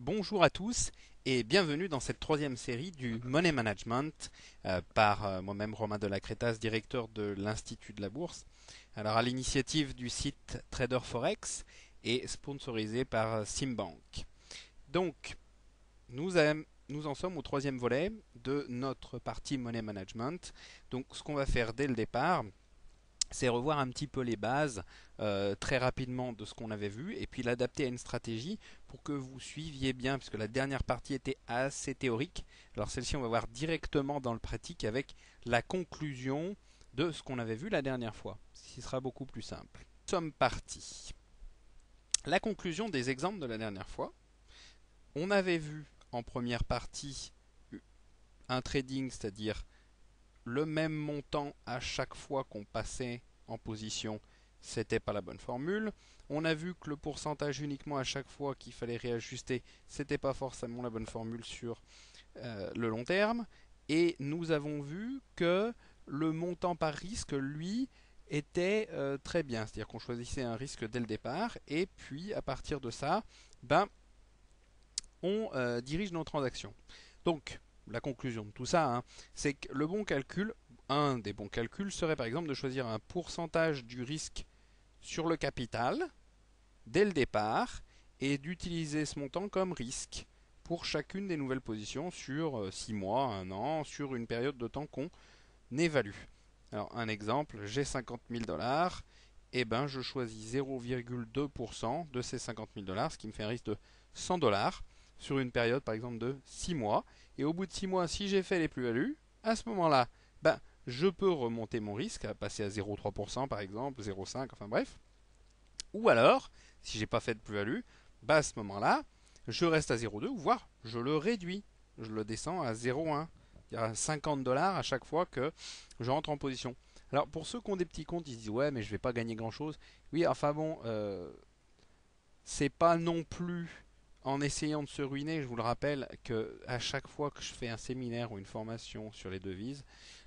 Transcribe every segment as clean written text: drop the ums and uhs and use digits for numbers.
Bonjour à tous et bienvenue dans cette troisième série du Money Management par moi-même Romain de la Crétasse, directeur de l'Institut de la Bourse. Alors à l'initiative du site Trader Forex et sponsorisé par Simbank. Donc nous en sommes au troisième volet de notre partie Money Management. Donc ce qu'on va faire dès le départ, c'est revoir un petit peu les bases très rapidement de ce qu'on avait vu et puis l'adapter à une stratégie pour que vous suiviez bien, puisque la dernière partie était assez théorique. Alors celle-ci, on va voir directement dans le pratique avec la conclusion de ce qu'on avait vu la dernière fois, ce qui sera beaucoup plus simple. Nous sommes partis. La conclusion des exemples de la dernière fois. On avait vu en première partie un trading, c'est-à-dire le même montant à chaque fois qu'on passait en position, c'était pas la bonne formule. On a vu que le pourcentage uniquement à chaque fois qu'il fallait réajuster, c'était pas forcément la bonne formule sur le long terme. Et nous avons vu que le montant par risque, lui, était très bien. C'est-à-dire qu'on choisissait un risque dès le départ et puis à partir de ça, on dirige nos transactions. Donc, la conclusion de tout ça, c'est que le bon calcul, un des bons calculs serait par exemple de choisir un pourcentage du risque sur le capital dès le départ et d'utiliser ce montant comme risque pour chacune des nouvelles positions sur 6 mois, 1 an, sur une période de temps qu'on évalue. Alors un exemple, j'ai 50 000 dollars, et ben je choisis 0,2% de ces 50 000 dollars, ce qui me fait un risque de 100 dollars sur une période par exemple de 6 mois. Et au bout de 6 mois, si j'ai fait les plus-values, à ce moment-là, je peux remonter mon risque, à passer à 0,3% par exemple, 0,5%, enfin bref. Ou alors, si j'ai pas fait de plus-value, à ce moment-là, je reste à 0,2 ou voire je le réduis. Je le descends à 0,1. Il y a 50 dollars à chaque fois que je rentre en position. Alors pour ceux qui ont des petits comptes, ils se disent ouais mais je vais pas gagner grand chose. Oui enfin bon, c'est pas non plus en essayant de se ruiner. Je vous le rappelle que à chaque fois que je fais un séminaire ou une formation sur les devises,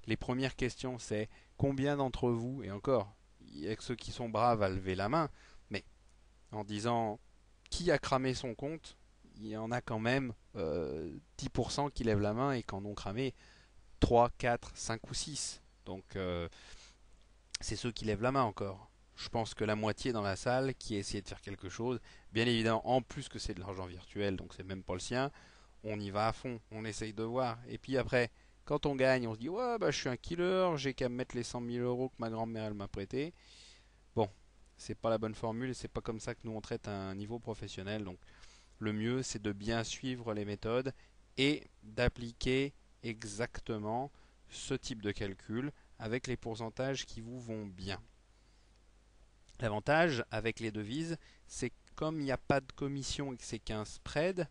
les premières questions c'est combien d'entre vous, et encore, il y a que ceux qui sont braves à lever la main, mais en disant qui a cramé son compte, il y en a quand même 10% qui lèvent la main et qui en ont cramé 3, 4, 5 ou 6. Donc c'est ceux qui lèvent la main encore. Je pense que la moitié dans la salle qui a essayé de faire quelque chose, bien évidemment, en plus que c'est de l'argent virtuel, donc c'est même pas le sien, on y va à fond, on essaye de voir. Et puis après, quand on gagne, on se dit ouais, je suis un killer, j'ai qu'à me mettre les 100 000 euros que ma grand-mère elle m'a prêté. Bon, c'est pas la bonne formule et c'est pas comme ça que nous on traite un niveau professionnel. Donc le mieux c'est de bien suivre les méthodes et d'appliquer exactement ce type de calcul avec les pourcentages qui vous vont bien. L'avantage avec les devises, c'est que comme il n'y a pas de commission et que c'est qu'un spread,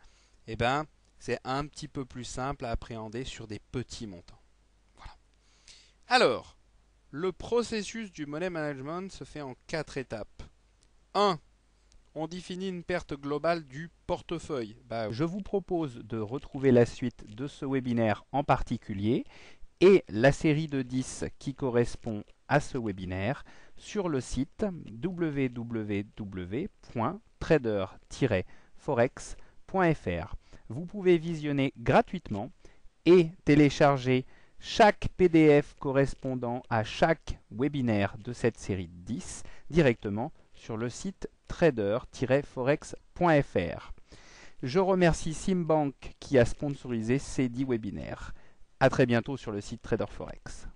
c'est un petit peu plus simple à appréhender sur des petits montants. Voilà. Alors, le processus du money management se fait en 4 étapes. 1. On définit une perte globale du portefeuille. Je vous propose de retrouver la suite de ce webinaire en particulier et la série de 10 qui correspond à ce webinaire sur le site www.trader-forex.fr. Vous pouvez visionner gratuitement et télécharger chaque PDF correspondant à chaque webinaire de cette série de 10 directement sur le site trader-forex.fr. Je remercie Simbank qui a sponsorisé ces 10 webinaires. A très bientôt sur le site Trader Forex.